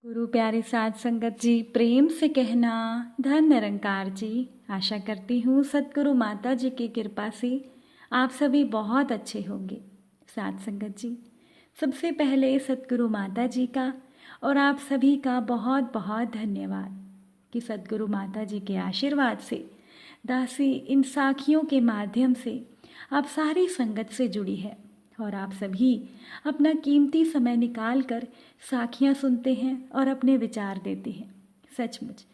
गुरु प्यारे साध संगत जी, प्रेम से कहना धन निरंकार जी। आशा करती हूँ सतगुरु माता जी की कृपा से आप सभी बहुत अच्छे होंगे। साध संगत जी, सबसे पहले सतगुरु माता जी का और आप सभी का बहुत बहुत धन्यवाद कि सतगुरु माता जी के आशीर्वाद से दासी इन साखियों के माध्यम से आप सारी संगत से जुड़ी है और आप सभी अपना कीमती समय निकाल कर साखियाँ सुनते हैं और अपने विचार देते हैं। सचमुच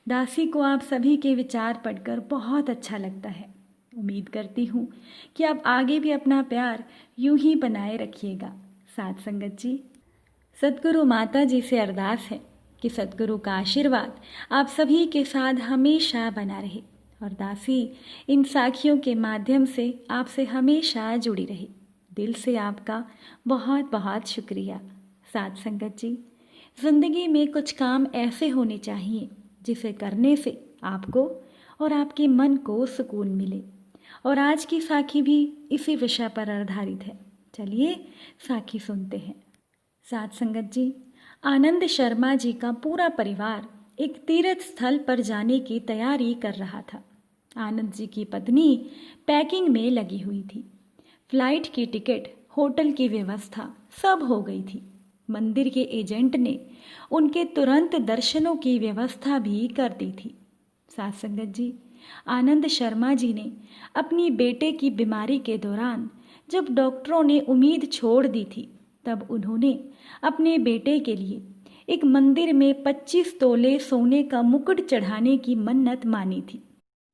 दासी को आप सभी के विचार पढ़कर बहुत अच्छा लगता है। उम्मीद करती हूँ कि आप आगे भी अपना प्यार यूं ही बनाए रखिएगा। साध संगत जी, सतगुरु माता जी से अरदास है कि सतगुरु का आशीर्वाद आप सभी के साथ हमेशा बना रहे और दासी इन साखियों के माध्यम से आपसे हमेशा जुड़ी रहे। दिल से आपका बहुत बहुत शुक्रिया। साध संगत जी, जिंदगी में कुछ काम ऐसे होने चाहिए जिसे करने से आपको और आपके मन को सुकून मिले और आज की साखी भी इसी विषय पर आधारित है। चलिए साखी सुनते हैं। साध संगत जी, आनंद शर्मा जी का पूरा परिवार एक तीर्थ स्थल पर जाने की तैयारी कर रहा था। आनंद जी की पत्नी पैकिंग में लगी हुई थी। फ्लाइट की टिकट, होटल की व्यवस्था सब हो गई थी। मंदिर के एजेंट ने उनके तुरंत दर्शनों की व्यवस्था भी कर दी थी। साथ संगत जी, आनंद शर्मा जी ने अपनी बेटे की बीमारी के दौरान जब डॉक्टरों ने उम्मीद छोड़ दी थी, तब उन्होंने अपने बेटे के लिए एक मंदिर में 25 तोले सोने का मुकुट चढ़ाने की मन्नत मानी थी।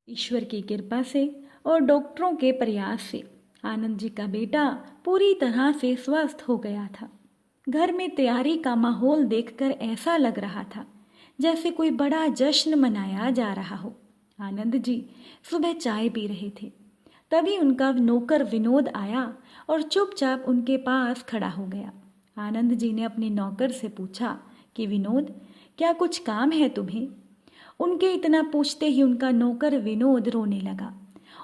ईश्वर की कृपा से और डॉक्टरों के प्रयास से आनंद जी का बेटा पूरी तरह से स्वस्थ हो गया था। घर में तैयारी का माहौल देखकर ऐसा लग रहा था जैसे कोई बड़ा जश्न मनाया जा रहा हो। आनंद जी सुबह चाय पी रहे थे, तभी उनका नौकर विनोद आया और चुपचाप उनके पास खड़ा हो गया। आनंद जी ने अपने नौकर से पूछा कि विनोद, क्या कुछ काम है तुम्हें? उनके इतना पूछते ही उनका नौकर विनोद रोने लगा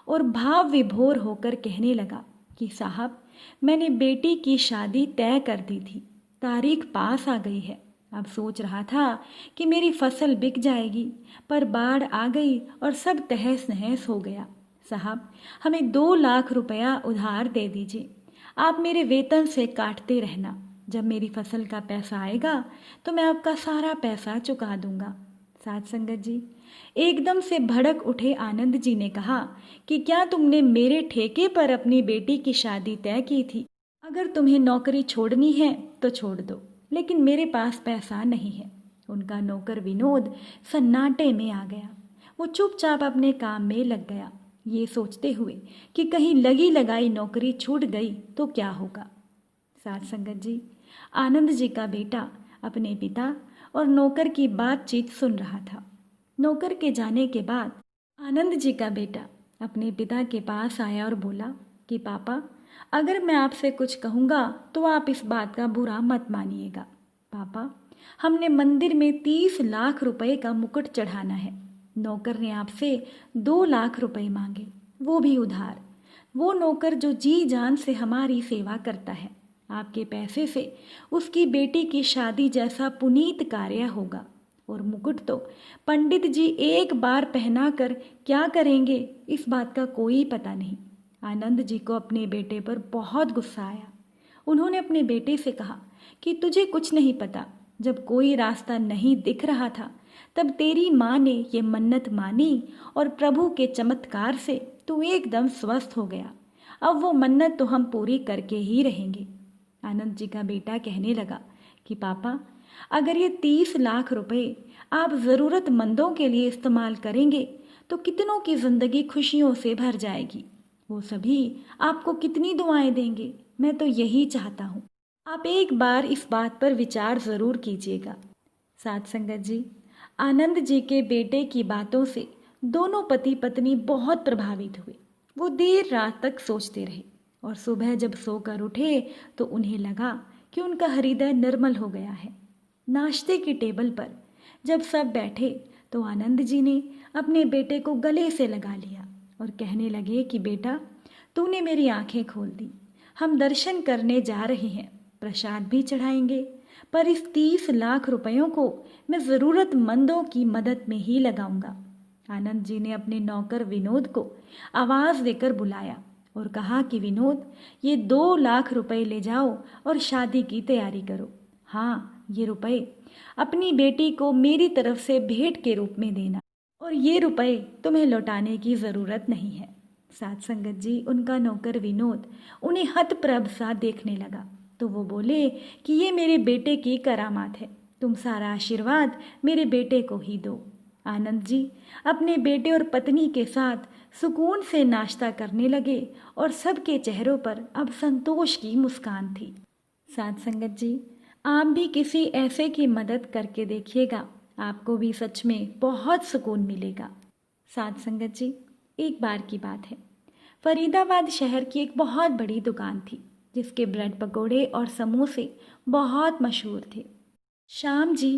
और भाव विभोर होकर कहने लगा कि साहब, मैंने बेटी की शादी तय कर दी थी, तारीख पास आ गई है। अब सोच रहा था कि मेरी फसल बिक जाएगी, पर बाढ़ आ गई और सब तहस नहस हो गया। साहब, हमें 2 लाख रुपया उधार दे दीजिए। आप मेरे वेतन से काटते रहना। जब मेरी फसल का पैसा आएगा तो मैं आपका सारा पैसा चुका दूंगा। साध संगत जी, एकदम से भड़क उठे आनंद जी ने कहा कि क्या तुमने मेरे ठेके पर अपनी बेटी की शादी तय की थी? अगर तुम्हें नौकरी छोड़नी है तो छोड़ दो, लेकिन मेरे पास पैसा नहीं है। उनका नौकर विनोद सन्नाटे में आ गया। वो चुपचाप अपने काम में लग गया, ये सोचते हुए कि कहीं लगी लगाई नौकरी छूट गई तो क्या होगा। साथ संगत जी, आनंद जी का बेटा अपने पिता और नौकर की बातचीत सुन रहा था। नौकर के जाने के बाद आनंद जी का बेटा अपने पिता के पास आया और बोला कि पापा, अगर मैं आपसे कुछ कहूँगा तो आप इस बात का बुरा मत मानिएगा। पापा, हमने मंदिर में 30 लाख रुपए का मुकुट चढ़ाना है। नौकर ने आपसे 2 लाख रुपए मांगे, वो भी उधार। वो नौकर जो जी जान से हमारी सेवा करता है, आपके पैसे से उसकी बेटी की शादी जैसा पुनीत कार्य होगा। और मुकुट तो पंडित जी एक बार पहना कर क्या करेंगे, इस बात का कोई पता नहीं। आनंद जी को अपने बेटे पर बहुत गुस्सा आया। उन्होंने अपने बेटे से कहा कि तुझे कुछ नहीं पता। जब कोई रास्ता नहीं दिख रहा था, तब तेरी माँ ने ये मन्नत मानी और प्रभु के चमत्कार से तू एकदम स्वस्थ हो गया। अब वो मन्नत तो हम पूरी करके ही रहेंगे। आनंद जी का बेटा कहने लगा कि पापा, अगर ये 30 लाख रुपए आप ज़रूरतमंदों के लिए इस्तेमाल करेंगे तो कितनों की ज़िंदगी खुशियों से भर जाएगी। वो सभी आपको कितनी दुआएं देंगे। मैं तो यही चाहता हूँ, आप एक बार इस बात पर विचार ज़रूर कीजिएगा। साथ संगत जी, आनंद जी के बेटे की बातों से दोनों पति पत्नी बहुत प्रभावित हुए। वो देर रात तक सोचते रहे और सुबह जब सोकर उठे तो उन्हें लगा कि उनका हृदय निर्मल हो गया है। नाश्ते की टेबल पर जब सब बैठे तो आनंद जी ने अपने बेटे को गले से लगा लिया और कहने लगे कि बेटा, तूने मेरी आंखें खोल दी। हम दर्शन करने जा रहे हैं, प्रसाद भी चढ़ाएंगे, पर इस 30 लाख रुपयों को मैं ज़रूरतमंदों की मदद में ही लगाऊंगा। आनंद जी ने अपने नौकर विनोद को आवाज़ देकर बुलाया और कहा कि विनोद, ये 2 लाख रुपए ले जाओ और शादी की तैयारी करो। हाँ, ये रुपए अपनी बेटी को मेरी तरफ से भेंट के रूप में देना, और ये रुपए तुम्हें लौटाने की ज़रूरत नहीं है। साथ संगत जी, उनका नौकर विनोद उन्हें हतप्रभ सा देखने लगा तो वो बोले कि ये मेरे बेटे की करामात है, तुम सारा आशीर्वाद मेरे बेटे को ही दो। आनंद जी अपने बेटे और पत्नी के साथ सुकून से नाश्ता करने लगे और सबके चेहरों पर अब संतोष की मुस्कान थी। साथ संगत जी, आप भी किसी ऐसे की मदद करके देखिएगा, आपको भी सच में बहुत सुकून मिलेगा। साथ संगत जी, एक बार की बात है, फरीदाबाद शहर की एक बहुत बड़ी दुकान थी जिसके ब्रेड पकोड़े और समोसे बहुत मशहूर थे। श्याम जी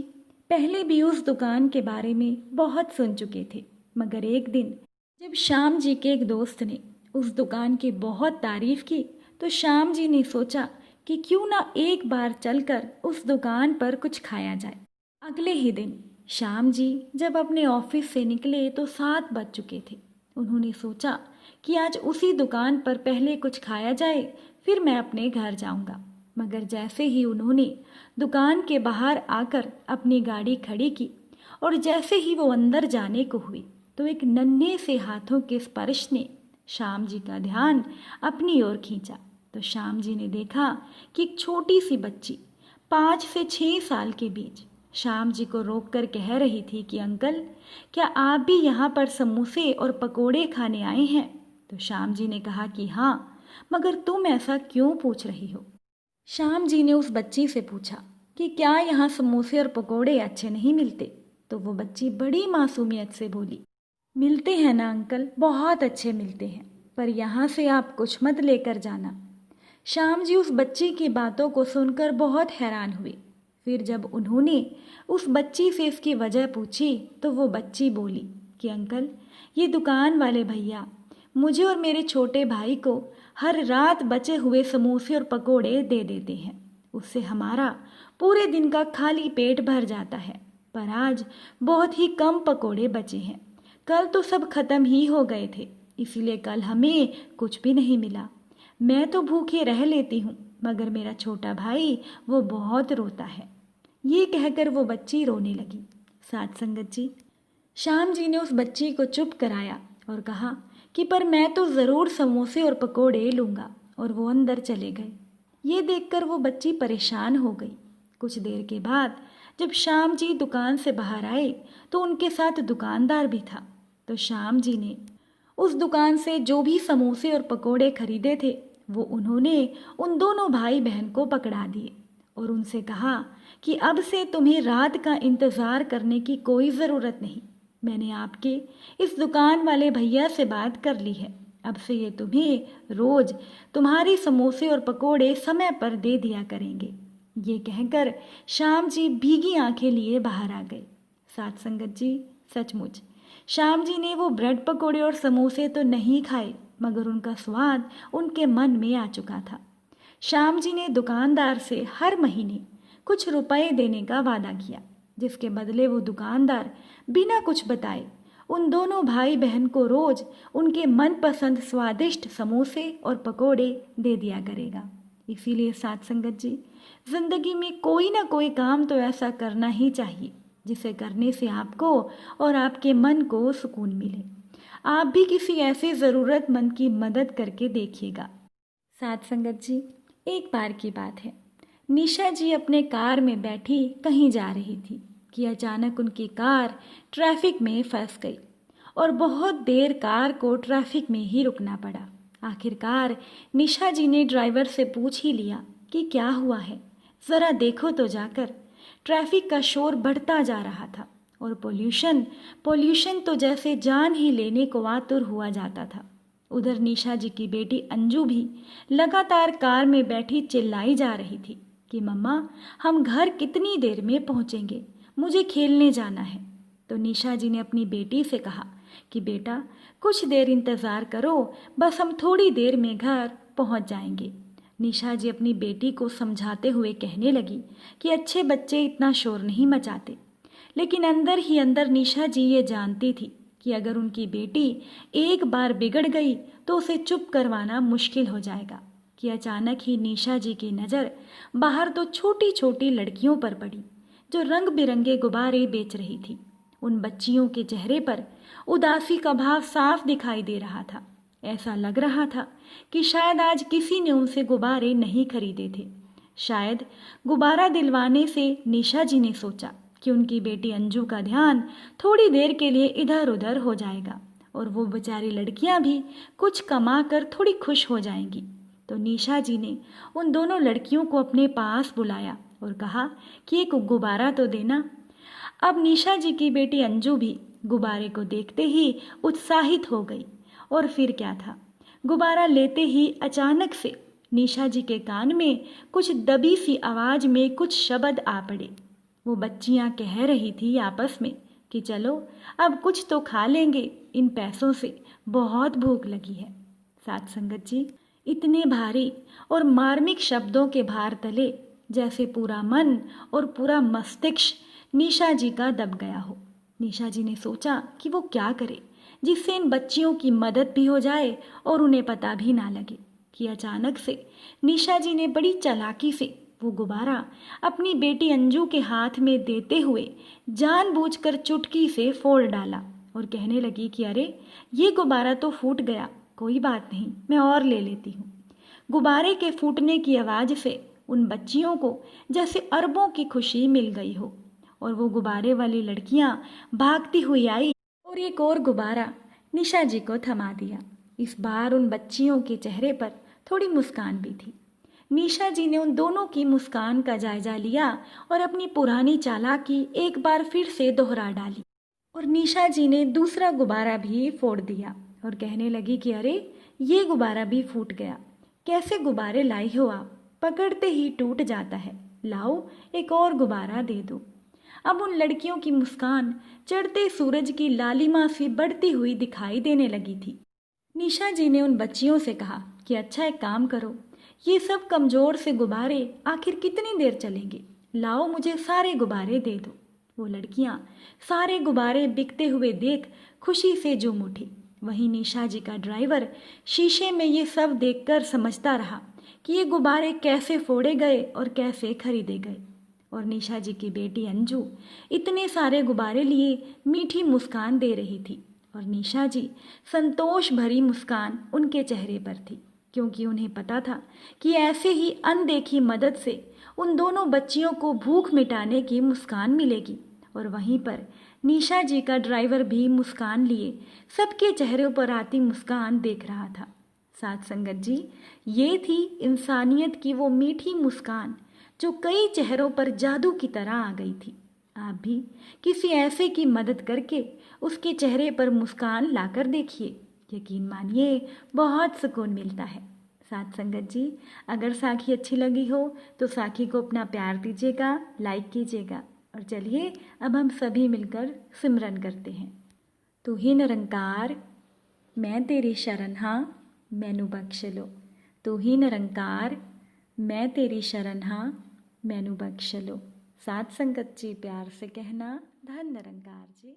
पहले भी उस दुकान के बारे में बहुत सुन चुके थे, मगर एक दिन जब श्याम जी के एक दोस्त ने उस दुकान की बहुत तारीफ की तो श्याम जी ने सोचा कि क्यों ना एक बार चलकर उस दुकान पर कुछ खाया जाए। अगले ही दिन श्याम जी जब अपने ऑफिस से निकले तो 7 बज चुके थे। उन्होंने सोचा कि आज उसी दुकान पर पहले कुछ खाया जाए, फिर मैं अपने घर जाऊंगा। मगर जैसे ही उन्होंने दुकान के बाहर आकर अपनी गाड़ी खड़ी की और जैसे ही वो अंदर जाने को हुई तो एक नन्हे से हाथों के स्पर्श ने श्याम जी का ध्यान अपनी ओर खींचा। तो श्याम जी ने देखा कि एक छोटी सी बच्ची 5 से 6 साल के बीच श्याम जी को रोककर कह रही थी कि अंकल, क्या आप भी यहाँ पर समोसे और पकोड़े खाने आए हैं? तो श्याम जी ने कहा कि हाँ, मगर तुम ऐसा क्यों पूछ रही हो? श्याम जी ने उस बच्ची से पूछा कि क्या यहाँ समोसे और पकोड़े अच्छे नहीं मिलते? तो वो बच्ची बड़ी मासूमियत से बोली, मिलते हैं ना अंकल, बहुत अच्छे मिलते हैं, पर यहाँ से आप कुछ मत लेकर जाना। श्याम जी उस बच्ची की बातों को सुनकर बहुत हैरान हुए। फिर जब उन्होंने उस बच्ची से इसकी वजह पूछी तो वो बच्ची बोली कि अंकल, ये दुकान वाले भैया मुझे और मेरे छोटे भाई को हर रात बचे हुए समोसे और पकोड़े दे देते हैं, उससे हमारा पूरे दिन का खाली पेट भर जाता है। पर आज बहुत ही कम पकोड़े बचे हैं, कल तो सब खत्म ही हो गए थे, इसीलिए कल हमें कुछ भी नहीं मिला। मैं तो भूखे रह लेती हूँ, मगर मेरा छोटा भाई वो बहुत रोता है। ये कहकर वो बच्ची रोने लगी। साथ संगत जी, श्याम जी ने उस बच्ची को चुप कराया और कहा कि पर मैं तो ज़रूर समोसे और पकोड़े लूँगा, और वो अंदर चले गए। ये देखकर वो बच्ची परेशान हो गई। कुछ देर के बाद जब श्याम जी दुकान से बाहर आए तो उनके साथ दुकानदार भी था। तो श्याम जी ने उस दुकान से जो भी समोसे और पकोड़े खरीदे थे वो उन्होंने उन दोनों भाई बहन को पकड़ा दिए और उनसे कहा कि अब से तुम्हें रात का इंतज़ार करने की कोई ज़रूरत नहीं। मैंने आपके इस दुकान वाले भैया से बात कर ली है, अब से ये तुम्हें रोज़ तुम्हारे समोसे और पकोड़े समय पर दे दिया करेंगे। ये कहकर श्याम जी भीगी आंखें लिए बाहर आ गए। साथ संगत जी, सचमुच श्याम जी ने वो ब्रेड पकोड़े और समोसे तो नहीं खाए, मगर उनका स्वाद उनके मन में आ चुका था। श्याम जी ने दुकानदार से हर महीने कुछ रुपए देने का वादा किया, जिसके बदले वो दुकानदार बिना कुछ बताए उन दोनों भाई बहन को रोज उनके मनपसंद स्वादिष्ट समोसे और पकोड़े दे दिया करेगा। इसीलिए साथ संगत जी, जिंदगी में कोई ना कोई काम तो ऐसा करना ही चाहिए जिसे करने से आपको और आपके मन को सुकून मिले। आप भी किसी ऐसे ज़रूरतमंद की मदद करके देखिएगा। साथ संगत जी, एक बार की बात है, निशा जी अपने कार में बैठी कहीं जा रही थी कि अचानक उनकी कार ट्रैफिक में फंस गई और बहुत देर कार को ट्रैफिक में ही रुकना पड़ा। आखिरकार निशा जी ने ड्राइवर से पूछ ही लिया कि क्या हुआ है, ज़रा देखो तो जाकर। ट्रैफिक का शोर बढ़ता जा रहा था और पोल्यूशन तो जैसे जान ही लेने को आतुर हुआ जाता था। उधर निशा जी की बेटी अंजू भी लगातार कार में बैठी चिल्लाई जा रही थी कि मम्मा, हम घर कितनी देर में पहुंचेंगे, मुझे खेलने जाना है। तो निशा जी ने अपनी बेटी से कहा कि बेटा, कुछ देर इंतज़ार करो, बस हम थोड़ी देर में घर पहुंच जाएंगे। निशा जी अपनी बेटी को समझाते हुए कहने लगी कि अच्छे बच्चे इतना शोर नहीं मचाते। लेकिन अंदर ही अंदर निशा जी ये जानती थी कि अगर उनकी बेटी एक बार बिगड़ गई तो उसे चुप करवाना मुश्किल हो जाएगा। कि अचानक ही निशा जी की नज़र बाहर तो छोटी छोटी लड़कियों पर पड़ी जो रंग बिरंगे गुब्बारे बेच रही थी। उन बच्चियों के चेहरे पर उदासी का भाव साफ दिखाई दे रहा था। ऐसा लग रहा था कि शायद आज किसी ने उनसे गुब्बारे नहीं खरीदे थे। शायद गुब्बारा दिलवाने से निशा जी ने सोचा कि उनकी बेटी अंजू का ध्यान थोड़ी देर के लिए इधर उधर हो जाएगा और वो बेचारी लड़कियां भी कुछ कमा कर थोड़ी खुश हो जाएंगी। तो निशा जी ने उन दोनों लड़कियों को अपने पास बुलाया और कहा कि एक गुब्बारा तो देना। अब निशा जी की बेटी अंजू भी गुब्बारे को देखते ही उत्साहित हो गई। और फिर क्या था, गुब्बारा लेते ही अचानक से निशा जी के कान में कुछ दबी सी आवाज में कुछ शब्द आ पड़े। वो बच्चियां कह रही थी आपस में कि चलो अब कुछ तो खा लेंगे, इन पैसों से बहुत भूख लगी है। साथ संगत जी, इतने भारी और मार्मिक शब्दों के भार तले जैसे पूरा मन और पूरा मस्तिष्क निशा जी का दब गया हो। निशा जी ने सोचा कि वो क्या करे जिससे इन बच्चियों की मदद भी हो जाए और उन्हें पता भी ना लगे। कि अचानक से निशा जी ने बड़ी चालाकी से वो गुब्बारा अपनी बेटी अंजू के हाथ में देते हुए जानबूझकर चुटकी से फोड़ डाला और कहने लगी कि अरे ये गुब्बारा तो फूट गया, कोई बात नहीं, मैं और ले लेती हूँ। गुब्बारे के फूटने की आवाज़ से उन बच्चियों को जैसे अरबों की खुशी मिल गई हो और वो गुब्बारे वाली लड़कियां भागती हुई आई और एक और गुब्बारा निशा जी को थमा दिया। इस बार उन बच्चियों के चेहरे पर थोड़ी मुस्कान भी थी। निशा जी ने उन दोनों की मुस्कान का जायजा लिया और अपनी पुरानी चालाकी एक बार फिर से दोहरा डाली और निशा जी ने दूसरा गुब्बारा भी फोड़ दिया और कहने लगी कि अरे ये गुब्बारा भी फूट गया, कैसे गुब्बारे लाई हो आप, पकड़ते ही टूट जाता है, लाओ एक और गुब्बारा दे दो। अब उन लड़कियों की मुस्कान चढ़ते सूरज की लालिमा से बढ़ती हुई दिखाई देने लगी थी। निशा जी ने उन बच्चियों से कहा कि अच्छा एक काम करो, ये सब कमजोर से गुब्बारे आखिर कितनी देर चलेंगे, लाओ मुझे सारे गुब्बारे दे दो। वो लड़कियां सारे गुब्बारे बिकते हुए देख खुशी से झूम उठी। वहीं निशा जी का ड्राइवर शीशे में ये सब देखकर समझता रहा कि ये गुब्बारे कैसे फोड़े गए और कैसे खरीदे गए। और निशा जी की बेटी अंजू इतने सारे गुब्बारे लिए मीठी मुस्कान दे रही थी और निशा जी संतोष भरी मुस्कान उनके चेहरे पर थी, क्योंकि उन्हें पता था कि ऐसे ही अनदेखी मदद से उन दोनों बच्चियों को भूख मिटाने की मुस्कान मिलेगी। और वहीं पर निशा जी का ड्राइवर भी मुस्कान लिए सबके चेहरों पर आती मुस्कान देख रहा था। साथ संगत जी, ये थी इंसानियत की वो मीठी मुस्कान जो कई चेहरों पर जादू की तरह आ गई थी। आप भी किसी ऐसे की मदद करके उसके चेहरे पर मुस्कान लाकर देखिए, यकीन मानिए बहुत सुकून मिलता है। साथ संगत जी, अगर साखी अच्छी लगी हो तो साखी को अपना प्यार दीजिएगा, लाइक कीजिएगा। और चलिए अब हम सभी मिलकर सिमरन करते हैं। तू ही निरंकार मैं तेरी शरण हाँ, मैनू बख्श लो। तू ही निरंकार मैं तेरी शरण हाँ, मैनू बख्श लो। साथ संगत जी प्यार से कहना, धन निरंकार जी।